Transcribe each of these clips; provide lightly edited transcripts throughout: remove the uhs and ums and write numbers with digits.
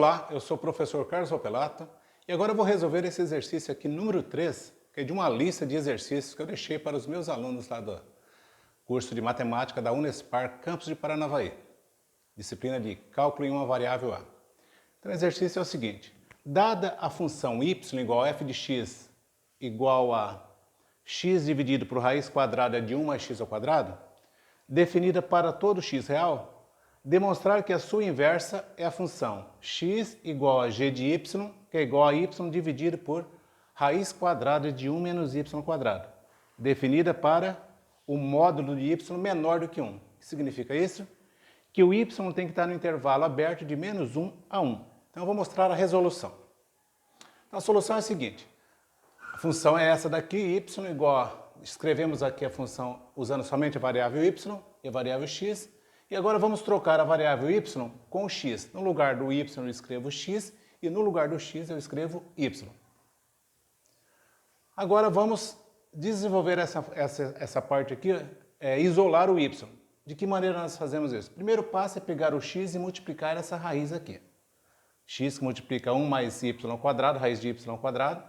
Olá, eu sou o professor Carlos Opelato e agora eu vou resolver esse exercício aqui, número 3, que é de uma lista de exercícios que eu deixei para os meus alunos lá do curso de matemática da Unespar, campus de Paranavaí, disciplina de cálculo em uma variável A. Então o exercício é o seguinte: dada a função y igual a f de x igual a x dividido por raiz quadrada de 1 mais x ao quadrado, definida para todo x real, demonstrar que a sua inversa é a função x igual a g de y, que é igual a y dividido por raiz quadrada de 1 menos y quadrado, definida para o módulo de y menor do que 1. O que significa isso? Que o y tem que estar no intervalo aberto de menos 1 a 1. Então eu vou mostrar a resolução. Então, a solução é a seguinte: a função é essa daqui, y igual a, escrevemos aqui a função usando somente a variável y e a variável x. E agora vamos trocar a variável y com o x. No lugar do y eu escrevo x e no lugar do x eu escrevo y. Agora vamos desenvolver essa parte aqui, isolar o y. De que maneira nós fazemos isso? O primeiro passo é pegar o x e multiplicar essa raiz aqui. X que multiplica 1 mais y ao quadrado, raiz de y ao quadrado.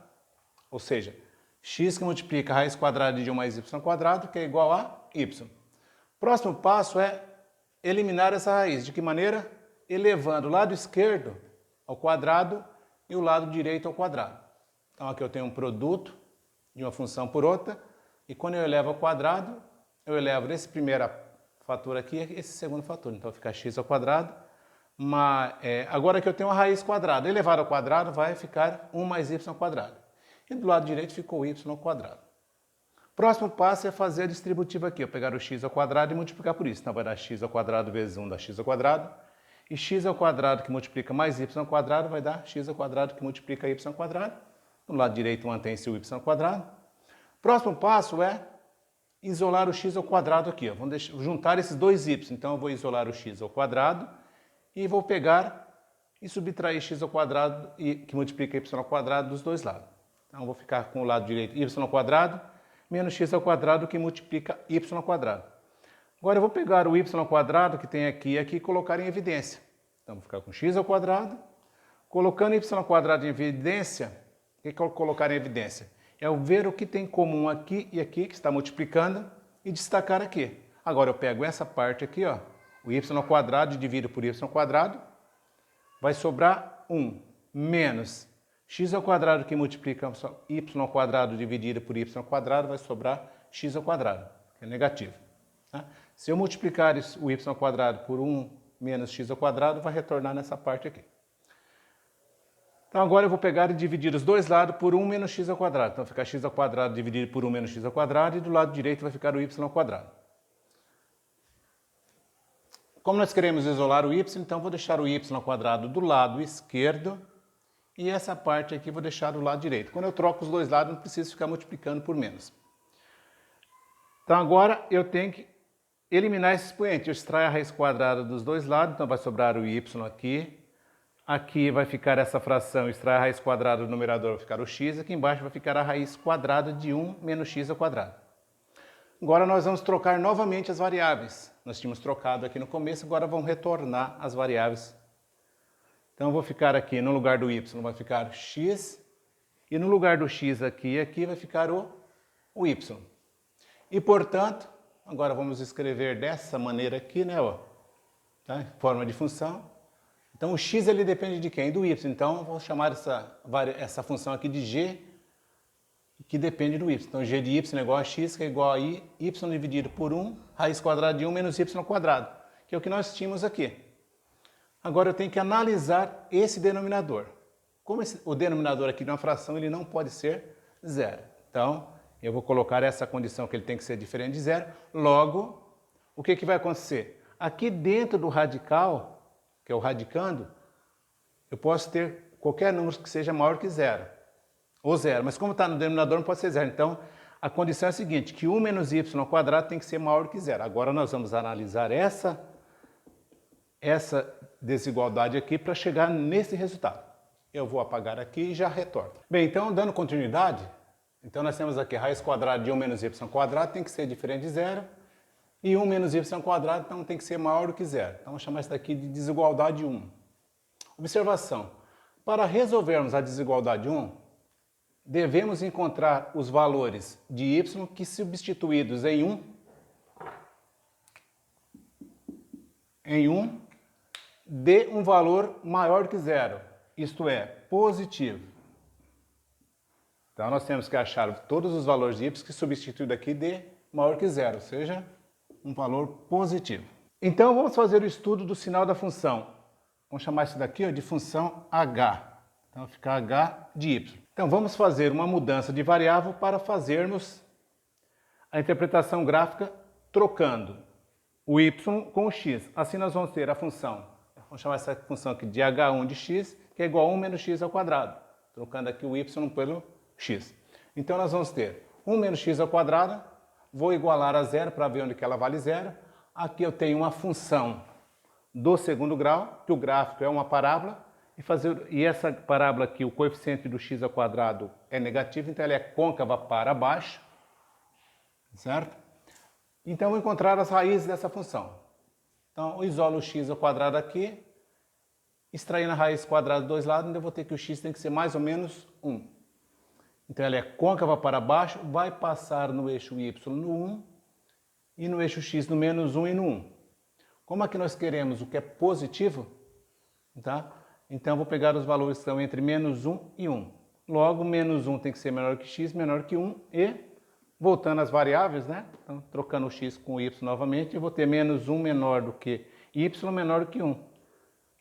Ou seja, x que multiplica a raiz quadrada de 1 mais y ao quadrado, que é igual a y. Próximo passo é eliminar essa raiz. De que maneira? Elevando o lado esquerdo ao quadrado e o lado direito ao quadrado. Então aqui eu tenho um produto de uma função por outra, e quando eu elevo ao quadrado, eu elevo esse primeiro fator aqui e esse segundo fator. Então fica x ao quadrado, agora que eu tenho a raiz quadrada, elevado ao quadrado vai ficar 1 mais y ao quadrado. E do lado direito ficou y ao quadrado. Próximo passo é fazer a distributiva aqui, eu pegar o x ao quadrado e multiplicar por isso. Então vai dar x ao quadrado vezes 1 dá x ao quadrado, e x ao quadrado que multiplica mais y ao quadrado vai dar x ao quadrado que multiplica y ao quadrado. Do lado direito mantém-se o y ao quadrado. Próximo passo é isolar o x ao quadrado aqui. Vamos juntar esses dois y. Então eu vou isolar o x ao quadrado e vou pegar e subtrair x ao quadrado que multiplica y ao quadrado dos dois lados. Então eu vou ficar com o lado direito y ao quadrado menos x ao quadrado que multiplica y ao quadrado. Agora eu vou pegar o y ao quadrado que tem aqui e aqui e colocar em evidência. Então vou ficar com x ao quadrado. Colocando y ao quadrado em evidência, o que é colocar em evidência? É o ver o que tem em comum aqui e aqui, que está multiplicando, e destacar aqui. Agora eu pego essa parte aqui, ó, o y ao quadrado e divido por y ao quadrado, vai sobrar 1 menos x ao quadrado que multiplica y ao quadrado dividido por y ao quadrado vai sobrar x ao quadrado, que é negativo. Tá? Se eu multiplicar o y ao quadrado por 1 menos x ao quadrado, vai retornar nessa parte aqui. Então agora eu vou pegar e dividir os dois lados por 1 menos x ao quadrado. Então fica x ao quadrado dividido por 1 menos x ao quadrado e do lado direito vai ficar o y ao quadrado. Como nós queremos isolar o y, então vou deixar o y ao quadrado do lado esquerdo e essa parte aqui vou deixar do lado direito. Quando eu troco os dois lados, não preciso ficar multiplicando por menos. Então agora eu tenho que eliminar esse expoente. Eu extraio a raiz quadrada dos dois lados, então vai sobrar o y aqui. Aqui vai ficar essa fração, extrai a raiz quadrada do numerador, vai ficar o x. Aqui embaixo vai ficar a raiz quadrada de 1 menos x ao quadrado. Agora nós vamos trocar novamente as variáveis. Nós tínhamos trocado aqui no começo, agora vamos retornar as variáveis. Então eu vou ficar aqui, no lugar do y vai ficar x, e no lugar do x aqui vai ficar o y. E portanto, agora vamos escrever dessa maneira aqui, né, ó, tá? Em forma de função. Então o x ele depende de quem? Do y. Então eu vou chamar essa função aqui de g, que depende do y. Então g de y é igual a x, que é igual a y dividido por 1, raiz quadrada de 1 menos y ao quadrado, que é o que nós tínhamos aqui. Agora eu tenho que analisar esse denominador. Como o denominador aqui de uma fração ele não pode ser zero. Então eu vou colocar essa condição que ele tem que ser diferente de zero. Logo, o que vai acontecer? Aqui dentro do radical, que é o radicando, eu posso ter qualquer número que seja maior que zero, ou zero, mas como está no denominador não pode ser zero. Então a condição é a seguinte, que 1 menos y ao quadrado tem que ser maior que zero. Agora nós vamos analisar essa desigualdade aqui para chegar nesse resultado. Eu vou apagar aqui e já retorno. Bem, então dando continuidade, então nós temos aqui a raiz quadrada de 1 menos y ao quadrado tem que ser diferente de zero, e 1 menos y ao quadrado então tem que ser maior do que zero. Então vamos chamar isso daqui de desigualdade 1. Observação. Para resolvermos a desigualdade 1, devemos encontrar os valores de y que, substituídos em 1, dê um valor maior que zero, isto é, positivo. Então, nós temos que achar todos os valores de y que, substituído aqui, dê maior que zero, ou seja, um valor positivo. Então, vamos fazer o estudo do sinal da função. Vamos chamar isso daqui de função h. Então, vai ficar h de y. Então, vamos fazer uma mudança de variável para fazermos a interpretação gráfica trocando o y com o x. Assim, nós vamos ter a função, vamos chamar essa função aqui de h1 de x, que é igual a 1 menos x ao quadrado. Trocando aqui o y pelo x. Então, nós vamos ter 1 menos x ao quadrado, vou igualar a zero para ver onde que ela vale zero. Aqui eu tenho uma função do segundo grau, que o gráfico é uma parábola, e essa parábola aqui, o coeficiente do x ao quadrado é negativo, então ela é côncava para baixo, certo? Então, eu vou encontrar as raízes dessa função. Então, eu isolo o x ao quadrado aqui, extraindo a raiz quadrada dos dois lados, então eu vou ter que o x tem que ser mais ou menos 1. Então, ela é côncava para baixo, vai passar no eixo y no 1 e no eixo x no menos 1 e no 1. Como aqui nós queremos o que é positivo, tá? Então, eu vou pegar os valores que estão entre menos 1 e 1. Logo, menos 1 tem que ser menor que x, menor que 1 e, voltando às variáveis, né? Então, trocando o x com o y novamente, eu vou ter menos 1 menor do que y menor do que 1.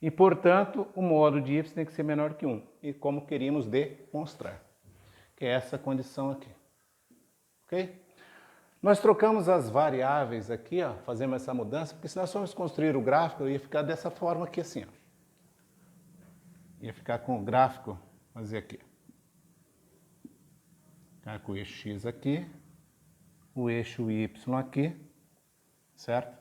E, portanto, o módulo de y tem que ser menor que 1. E como queríamos demonstrar, que é essa condição aqui. Ok? Nós trocamos as variáveis aqui, ó, fazemos essa mudança, porque se nós formos construir o gráfico, ia ficar dessa forma aqui assim, ó. Ia ficar com o gráfico, fazer aqui. Ficar com o eixo x aqui, o eixo y aqui, certo?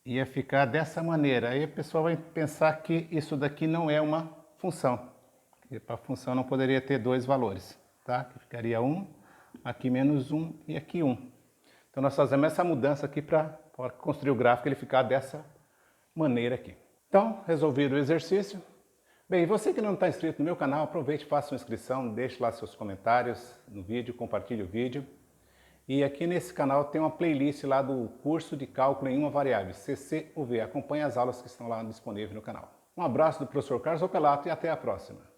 Ia ficar dessa maneira. Aí a pessoa vai pensar que isso daqui não é uma função. E para a função não poderia ter dois valores, tá? Que ficaria 1, aqui menos 1 e aqui 1. Então nós fazemos essa mudança aqui para construir o gráfico, ele ficar dessa maneira aqui. Então, resolvido o exercício. Bem, você que não está inscrito no meu canal, aproveite, faça sua inscrição, deixe lá seus comentários no vídeo, compartilhe o vídeo. E aqui nesse canal tem uma playlist lá do curso de cálculo em uma variável, CCUV. Acompanhe as aulas que estão lá disponíveis no canal. Um abraço do professor Carlos Opelato e até a próxima.